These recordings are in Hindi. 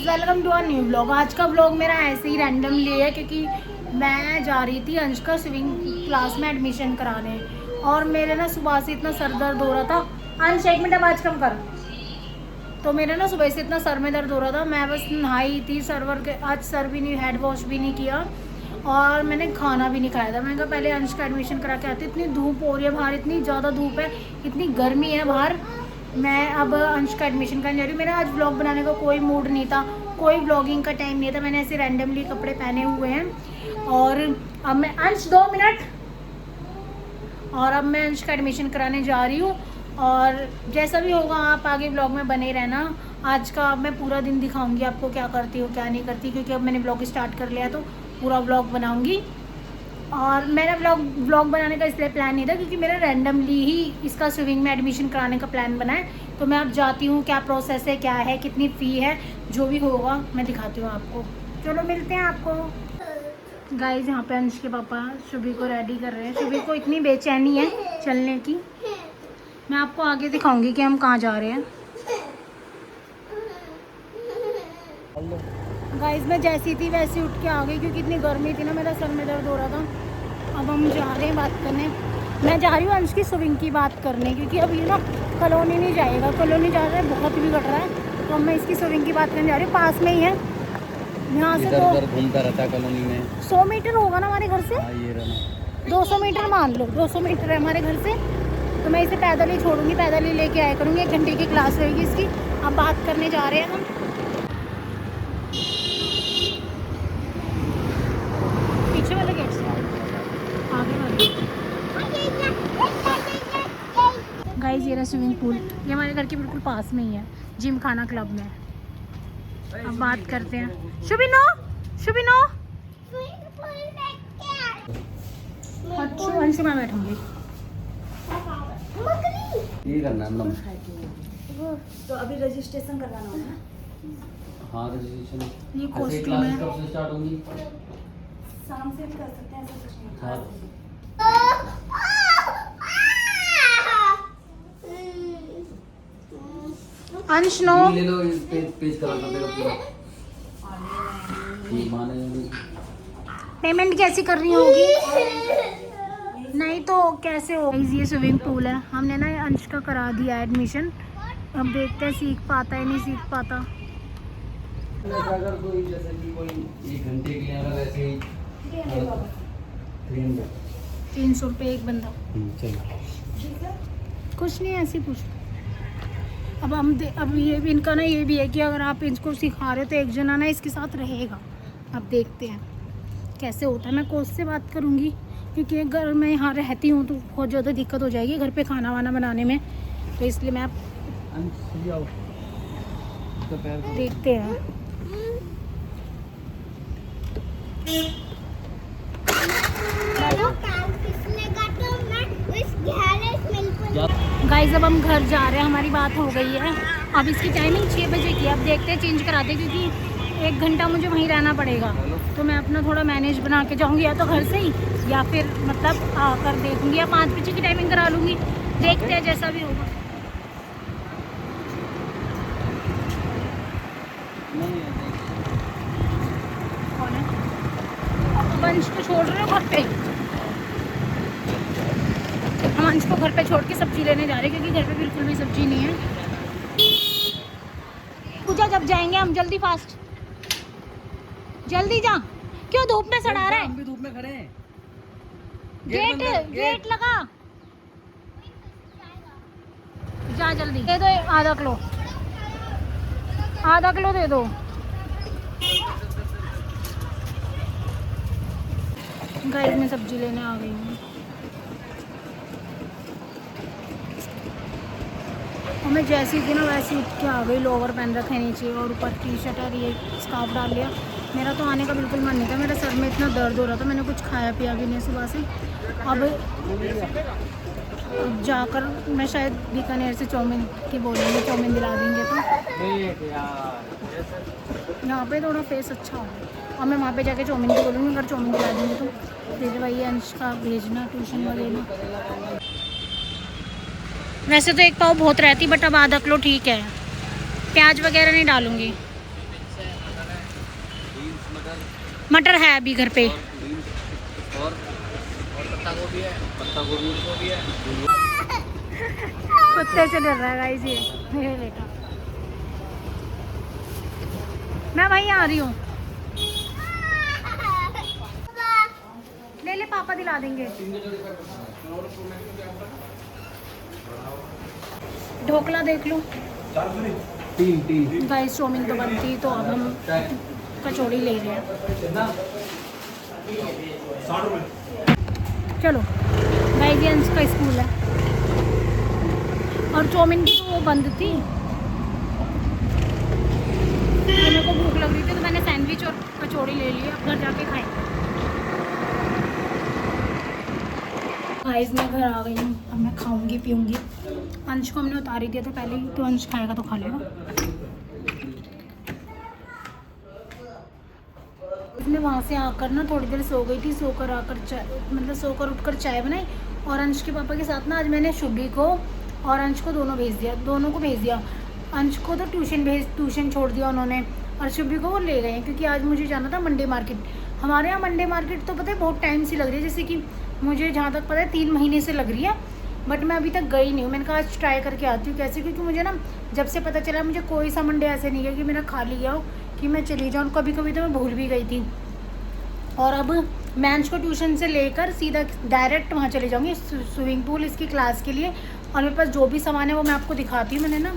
Guys welcome to a new vlog. आज का व्लॉग मेरा ऐसे ही रैंडमली है क्योंकि मैं जा रही थी अंश का स्विमिंग क्लास में एडमिशन कराने और मेरे ना सुबह से इतना सर दर्द हो रहा था। अंश एक मिनट आवाज कम कर। तो मेरे ना सुबह से इतना सर में दर्द हो रहा था, मैं बस नहाई थी सर्वर के, आज सर भी नहीं, हेड वॉश भी नहीं किया और मैंने खाना भी नहीं खाया था। मैंने कहा पहले अंश का एडमिशन करा के आती। इतनी धूप हो रही है बाहर, इतनी ज़्यादा धूप है, इतनी गर्मी है बाहर। मैं अब अंश का एडमिशन करने जा रही हूँ। मेरा आज व्लॉग बनाने का कोई मूड नहीं था, कोई व्लॉगिंग का टाइम नहीं था। मैंने ऐसे रैंडमली कपड़े पहने हुए हैं और अब मैं अंश 2 मिनट और अब मैं अंश का एडमिशन कराने जा रही हूँ। और जैसा भी होगा आप आगे व्लॉग में बने रहना। आज का अब मैं पूरा दिन दिखाऊंगी आपको क्या करती हूँ क्या नहीं करती, क्योंकि अब मैंने व्लॉग स्टार्ट कर लिया तो पूरा व्लॉग बनाऊंगी। और मेरा व्लॉग बनाने का इसलिए प्लान नहीं था क्योंकि मेरा रैंडमली ही इसका स्विमिंग में एडमिशन कराने का प्लान बना है। तो मैं अब जाती हूँ, क्या प्रोसेस है, क्या है, कितनी फ़ी है, जो भी होगा मैं दिखाती हूँ आपको। चलो मिलते हैं आपको। गाइस यहाँ पे अंश के पापा शुभी को रेडी कर रहे हैं। शुभी को इतनी बेचैनी है चलने की। मैं आपको आगे दिखाऊंगी कि हम कहाँ जा रहे हैं। गाइस मैं जैसी थी वैसी उठ के आ गई क्योंकि इतनी गर्मी थी ना, मेरा सर में दर्द हो रहा था। अब हम जा रहे हैं बात करने। मैं जा रही हूँ अंश की स्विमिंग की बात करने क्योंकि अब ये ना कॉलोनी नहीं जाएगा, कॉलोनी जा रहा है, बहुत भी घट रहा है। तो अब मैं इसकी स्विमिंग की बात करने जा रही हूँ। पास में ही है यहाँ से, तो घूमता रहता है कॉलोनी में। 100 मीटर होगा ना हमारे घर से। ये रहना 200 मीटर मान लो, 200 मीटर है हमारे घर से। तो मैं इसे पैदल ही छोड़ूंगी, पैदल ही लेके आया करूँगी। 1 घंटे की क्लास रहेगी इसकी। अब बात करने जा रहे हैं हम। पीछे वाले गेट से आगे वाले। गाइस ये रहा स्विमिंग पूल, ये हमारे घर के बिल्कुल पास में ही है, जिम खाना क्लब में। अब बात करते हैं। शुभिनो, शुभिनो, अच्छा अंशु मैं बैठूंगी। ये करना है मैडम। तो अभी रजिस्ट्रेशन करवाना होगा ना। हाँ रजिस्ट्रेशन। ये ऐसे कॉस्ट्यूम क्लास है। कब से स्टार्ट होंगी? शाम से भी कर सकते हैं, ऐसा कुछ नहीं। हाँ अंश नो ले लो, इस पेज करा दो मेरा पूरा। ये माने पेमेंट कैसी करनी होगी? नहीं तो कैसे हो? ये स्विमिंग पूल है, हमने ना अंश का करा दिया एडमिशन। अब देखते हैं सीख पाता है नहीं सीख पाता। अगर कोई जैसे कि कोई 1 घंटे के लिए अगर ऐसे ही 300 रुपये एक बंदा। चलो कुछ नहीं, ऐसे ही पूछ। अब अब ये भी इनका ना ये भी है कि अगर आप इनको सिखा रहे हो तो एक जना ना इसके साथ रहेगा। अब देखते हैं कैसे होता है। मैं कोच से बात करूँगी क्योंकि अगर मैं यहाँ रहती हूँ तो बहुत ज़्यादा दिक्कत हो जाएगी घर पे खाना वाना बनाने में, तो इसलिए मैं देखते हैं। गाइस अब हम घर जा रहे हैं, हमारी बात हो गई है। अब इसकी टाइमिंग 6 बजे की है। अब देखते हैं चेंज कराते हैं क्योंकि 1 घंटा मुझे वहीं रहना पड़ेगा। तो मैं अपना थोड़ा मैनेज बना के जाऊंगी, या तो घर से ही या फिर मतलब आकर देखूंगी, या 5 बजे की टाइमिंग करा लूँगी। देखते हैं जैसा भी होगा। कौन है? अब अंश को छोड़ रहे हो घर पे? हम अंश को घर पे छोड़ के सब्जी लेने जा रहे हैं क्योंकि घर पे बिल्कुल भी सब्जी नहीं है। पूजा जब जाएंगे हम, जल्दी फास्ट, जल्दी जा। क्यों धूप में सड़ा रहा है? हम भी धूप में खड़े हैं। गेट लगा। जा जल्दी दे दो, आधा किलो, आधा किलो दे दो। गाइस मैं सब्जी लेने आ गई हूँ और मैं जैसी थी ना वैसी उठ के आ गई। लोवर पहन रखे नीचे और ऊपर टी शर्ट और ये स्कार्फ डाल लिया। मेरा तो आने का बिल्कुल मन नहीं था, मेरे सर में इतना दर्द हो रहा था। मैंने कुछ खाया पिया भी नहीं सुबह से। अब जाकर मैं शायद बीकानेर से चाउमीन की बोलेंगे, चाउमीन दिला देंगे। तो यहाँ पे थोड़ा फेस अच्छा हो और मैं वहाँ पे जाके चाउमीन की बोलूँगी, अगर चाउमीन दिला देंगे तो फिर वही अंश का भेजना ट्यूशन वगैरह। वैसे तो एक पाव बहुत रहती, बट अब आधा किलो ठीक है। प्याज वगैरह नहीं डालूँगी। मटर है अभी घर पे। और पत्ता गोभी है, पत्ता गोभी भी है। कुत्ते से डर रहा है गाइस ये मेरे बेटा। मैं वहीं आ रही हूँ। ले ले पापा दिला देंगे। ढोकला देख लो। तीन गाइस चाउमीन तो बनती, तो अब हम कचौड़ी ले रहे हैं। चलो गाइस ये अंश का स्कूल है और चाउमीन की तो वो बंद थी। मेरे को भूख लग रही थी तो मैंने सैंडविच और कचौड़ी ले ली। अब घर जाके खाएंगे। गाइस मैं घर आ गई हूँ। अब मैं खाऊंगी पीऊंगी। अंश को हमने उतार ही दिया था पहले ही, तो अंश खाएगा तो खा लेगा। मैं वहाँ से आकर ना थोड़ी देर सो गई थी। सोकर आकर चाय मतलब सोकर उठकर चाय बनाई और अंश के पापा के साथ ना आज मैंने शुभी को और अंश को दोनों को भेज दिया। अंश को तो ट्यूशन छोड़ दिया उन्होंने और शुभी को वो ले गए क्योंकि आज मुझे जाना था मंडे मार्केट। हमारे यहाँ मंडे मार्केट तो पता है बहुत टाइम से लग रही है, जैसे कि मुझे जहाँ तक पता है 3 महीने से लग रही है, बट मैं अभी तक गई नहीं हूँ। मैंने कहा आज ट्राई करके आती हूँ कैसे, क्योंकि मुझे ना जब से पता चला मुझे कोई सा मंडे ऐसे नहीं है कि मेरा खाली गया हो कि मैं चली जाऊँ। कभी कभी तो मैं भूल भी गई थी। और अब मैं अंश को ट्यूशन से लेकर सीधा डायरेक्ट वहाँ चले जाऊँगी स्विमिंग पूल इसकी क्लास के लिए। और मेरे पास जो भी सामान है वो मैं आपको दिखाती हूँ। मैंने ना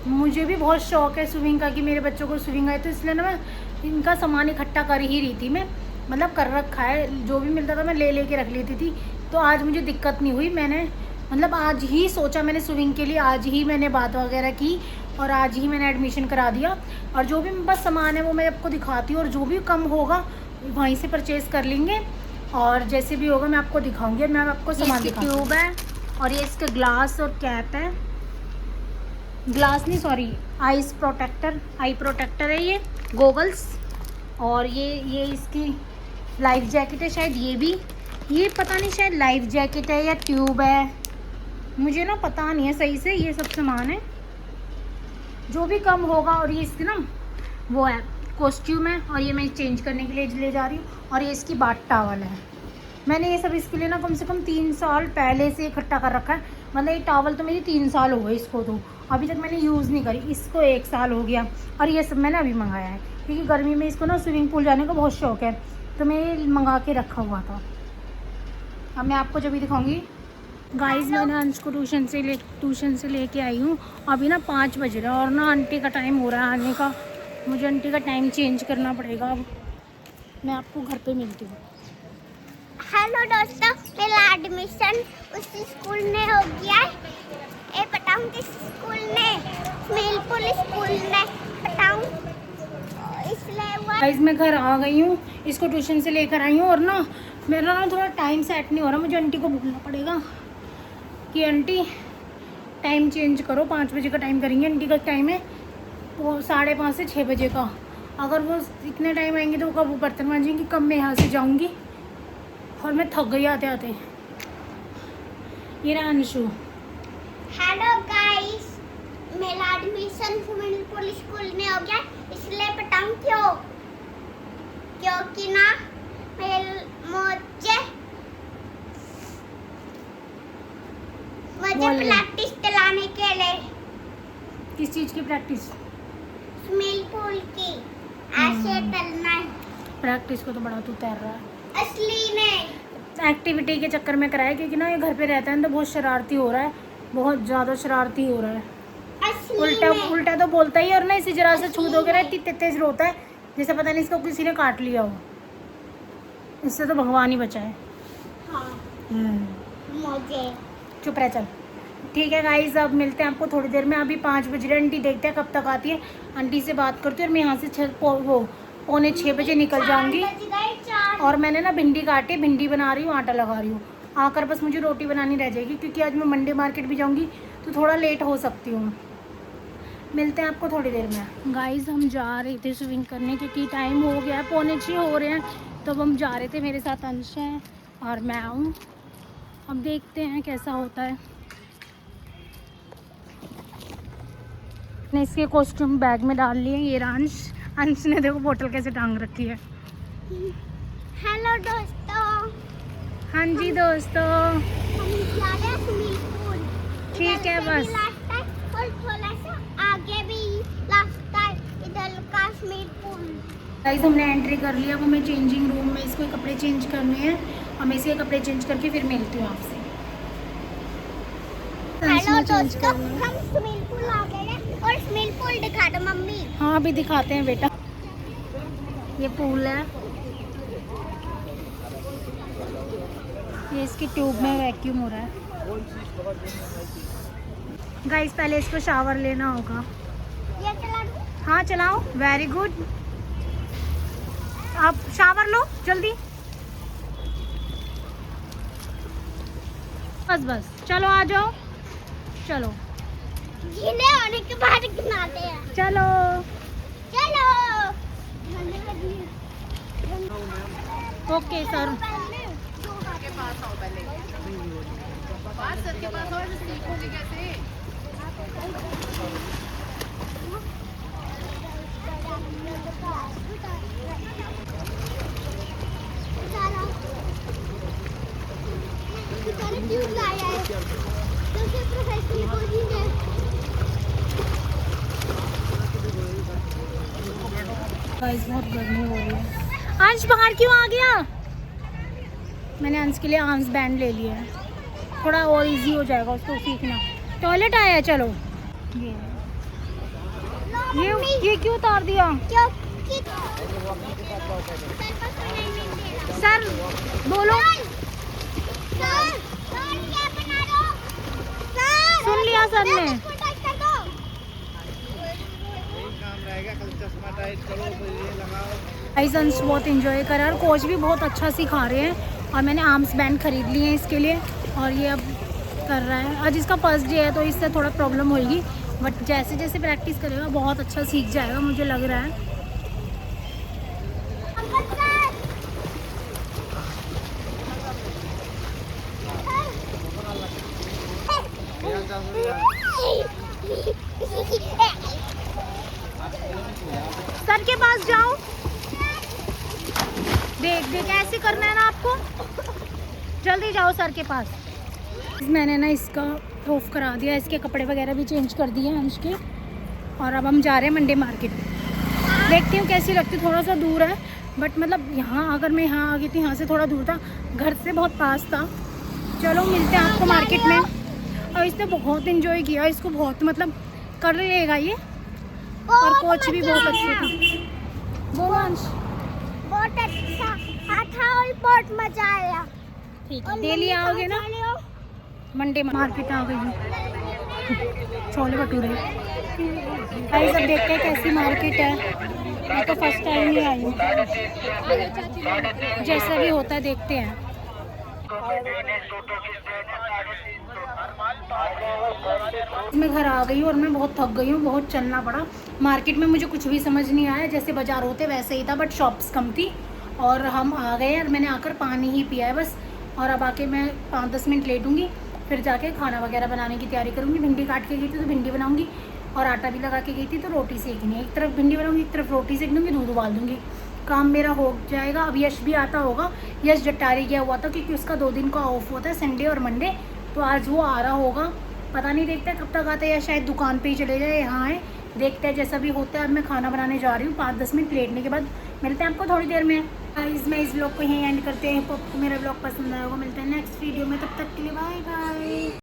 मुझे भी बहुत शौक है स्विमिंग का कि मेरे बच्चों को स्विमिंग आए, तो इसलिए ना मैं इनका सामान इकट्ठा कर ही रही थी। मैं मतलब कर रखा है, जो भी मिलता था मैं ले के रख लेती थी। तो आज मुझे दिक्कत नहीं हुई। मैंने मतलब आज ही सोचा मैंने स्विमिंग के लिए, आज ही मैंने बात वगैरह की और आज ही मैंने एडमिशन करा दिया। और जो भी मेरे पास सामान है वो मैं आपको दिखाती हूँ और जो भी कम होगा वहीं से परचेज़ कर लेंगे और जैसे भी होगा मैं आपको दिखाऊंगी। मैं आपको सामान दिखाऊंगी। ट्यूब है और ये इसका ग्लास और कैप है। ग्लास नहीं सॉरी आई प्रोटेक्टर है ये, गोगल्स। और ये इसकी लाइफ जैकेट है शायद, ये पता नहीं शायद लाइफ जैकेट है या ट्यूब है, मुझे ना पता नहीं है सही से। ये सब सामान है जो भी कम होगा। और ये इसकी ना वो है कॉस्ट्यूम है और ये मैं चेंज करने के लिए ले जा रही हूँ। और ये इसकी बाथ टॉवल है। मैंने ये सब इसके लिए ना कम से कम 3 साल पहले से इकट्ठा कर रखा है। मतलब ये टॉवल तो मेरी 3 साल हो गए इसको, तो अभी तक मैंने यूज़ नहीं करी। इसको 1 साल हो गया। और ये सब मैंने अभी मंगाया है क्योंकि गर्मी में इसको ना स्विमिंग पूल जाने का बहुत शौक है, तो मैं ये मंगा के रखा हुआ था। अब मैं आपको जब भी दिखाऊंगी। गाइस मैंने अंश को ट्यूशन से लेके आई हूँ। अभी ना 5 बज रहा है और ना आंटी का टाइम हो रहा है आने का। मुझे आंटी का टाइम चेंज करना पड़ेगा। अब मैं आपको घर पे मिलती हूँ। हेलो दोस्तों, मेरा एडमिशन उस स्कूल में हो गया है। ये बताऊँ किस स्कूल में? मिलपुल स्कूल में बताऊँ, इसलिए गाइस मैं घर आ गई हूँ, इसको ट्यूशन से लेकर आई हूँ और ना मेरा ना थोड़ा टाइम सेट नहीं हो रहा। मुझे आंटी को बोलना पड़ेगा कि आंटी टाइम चेंज करो, 5 बजे का टाइम करेंगे। आंटी का टाइम है वो 5:30 से 6 बजे का। अगर वो इतने टाइम आएंगे तो कब वो बर्तन मांजेंगी, कब मैं यहाँ से जाऊँगी। और मैं थक गई आते आते। ये रहा अंशु। हेलो गाइस, मेरा एडमिशन मिलपुल स्कूल में हो गया, इसलिए बताऊँ क्यों? क्योंकि ना मुझे प्रैक्टिस चलाने के लिए। किस चीज़ की प्रैक्टिस? मिलपुल की ऐसे तैरना है। प्रैक्टिस को तो बड़ा तू तैर रहा है। असली में एक्टिविटी के चक्कर में कराया क्योंकि ना ये घर पे रहता है तो बहुत शरारती हो रहा है, बहुत ज़्यादा शरारती हो रहा है। उल्टा तो बोलता ही है और ना इसी जरा से छू दोगे ना इतनी तेज रोता है जैसे पता नहीं इसको किसी ने काट लिया हो। इससे तो भगवान ही बचाए। हाँ, मुझे चुप रह चल। ठीक है गाइस, अब मिलते हैं आपको थोड़ी देर में। अभी 5 बज रहे। आंटी देखते हैं कब तक आती है। आंटी से बात करती हूँ और मैं यहाँ से 5:45 बजे निकल जाऊँगी। और मैंने ना भिंडी काटी, भिंडी बना रही हूँ, आटा लगा रही हूँ। आकर बस मुझे रोटी बनानी रह जाएगी क्योंकि आज मैं मंडे मार्केट भी जाऊँगी तो थोड़ा लेट हो सकती हूँ। मिलते हैं आपको थोड़ी देर में। गाइस हम जा रहे थे स्विमिंग करने क्योंकि टाइम हो गया है, 5:45 हो रहे हैं। तो हम जा रहे थे, मेरे साथ अंश है और मैं हूँ। अब देखते हैं कैसा होता है। मैंने इसके कॉस्ट्यूम बैग में डाल लिए। ये अंश ने देखो बोतल कैसे टांग रखी है। हेलो दोस्तों, हाँ जी दोस्तों, हम जा रहे हैं स्विमिंग पूल। ठीक है बस। लास्ट टाइम और थोड़ा सा आगे भी लास्ट टाइम इधर का स्विमिंग पूल। गाइस हमने एंट्री कर लिया। अब हमें चेंजिंग रूम में इसको कपड़े चेंज करने हैं। हम इसके कपड़े चेंज करके फिर मिलती हूँ आपसे। हेलो चेंज दोस्तों, करना है। हम स्विमिंग पूल आ गए हैं और स्विमिंग पूल दिखा दो मम्मी। हाँ अभी दिखाते हैं बेटा। ये पूल है, ये इसकी ट्यूब में वैक्यूम हो रहा है। गाइस पहले इसको शावर लेना होगा। ये चला दूं? हाँ चलाओ, वेरी गुड। आप शावर लो जल्दी। बस बस चलो आ जाओ, चलो गीले होने के बाद गिनाते हैं। चलो। चलो। Okay sir. ट्यूब लाया है तो फिर प्रोफेशनल कोचिंग है। गाइस बहुत गर्मी हो रही है। अंश बाहर क्यों आ गया? मैंने अंश के लिए आर्म्स बैंड ले लिया है, थोड़ा और इजी हो जाएगा उसको सीखना। टॉयलेट आया है, चलो। ये क्यों उतार दिया? क्योंकि सर बोलो। सर, क्या बना रहे हो? सर, सुन लिया सर ने। इसको टच कर दो। गाइस अंश बहुत इंजॉय कर रहा है और कोच भी बहुत अच्छा सिखा रहे हैं। और मैंने आर्म्स बैंड खरीद लिए हैं इसके लिए और ये अब कर रहा है। आज इसका फर्स्ट डे है तो इससे थोड़ा प्रॉब्लम होगी, बट जैसे जैसे प्रैक्टिस करेगा बहुत अच्छा सीख जाएगा, मुझे लग रहा है। सर के पास जाओ, देख देख ऐसे करना है ना आपको। जल्दी जाओ सर के पास। मैंने ना इसका ऑफ करा दिया, इसके कपड़े वगैरह भी चेंज कर दिए अंश के। और अब हम जा रहे हैं मंडे मार्केट। देखती हूँ कैसी लगती, थोड़ा सा दूर है बट मतलब यहाँ अगर मैं यहाँ आ गई थी, यहाँ से थोड़ा दूर था, घर से बहुत पास था। चलो मिलते हैं आपको मार्केट में। और इसने बहुत इंजॉय किया, इसको बहुत मतलब कर लेगा ये। और कोच भी बहुत अच्छे थे। बोलो अंश। बहुत अच्छा था और बहुत मजा आया। ठीक है, डेली आओगे ना? मंडे मार्केट आ गई हूँ। छोले भटूरे। गाइस अब देखते हैं कैसी मार्केट है। मैं तो फर्स्ट टाइम ही आई हूँ, जैसा भी होता है देखते हैं। मैं घर आ गई हूँ और मैं बहुत थक गई हूँ, बहुत चलना पड़ा। मार्केट में मुझे कुछ भी समझ नहीं आया, जैसे बाजार होते वैसे ही था बट शॉप्स कम थी। और हम आ गए और मैंने आकर पानी ही पिया है बस। और अब आके मैं 5-10 मिनट लेटूंगी, फिर जाके खाना वगैरह बनाने की तैयारी करूँगी। भिंडी काट के गई थी तो भिंडी बनाऊँगी और आटा भी लगा के गई थी तो रोटी सेकनी है। एक तरफ भिंडी बनाऊँगी, एक तरफ रोटी सेक दूँगी, दूध उबाल दूँगी। काम मेरा हो जाएगा। अब यश भी आता होगा, यश जटारी गया हुआ था क्योंकि उसका 2 दिन का ऑफ होता है, संडे और मंडे। तो आज वो आ रहा होगा, पता नहीं, देखते हैं कब तक आता है, या शायद दुकान पे ही चले जाए। यहाँ है, देखते हैं जैसा भी होता है। अब मैं खाना बनाने जा रही हूँ। 5-10 मिनट लेटने के बाद मिलते हैं आपको थोड़ी देर में। मैं इस ब्लॉग को यहीं एंड करते हैं। आपको मेरा ब्लॉग पसंद आया होगा। मिलते हैं नेक्स्ट वीडियो में, तब तक के लिए बाय बाय।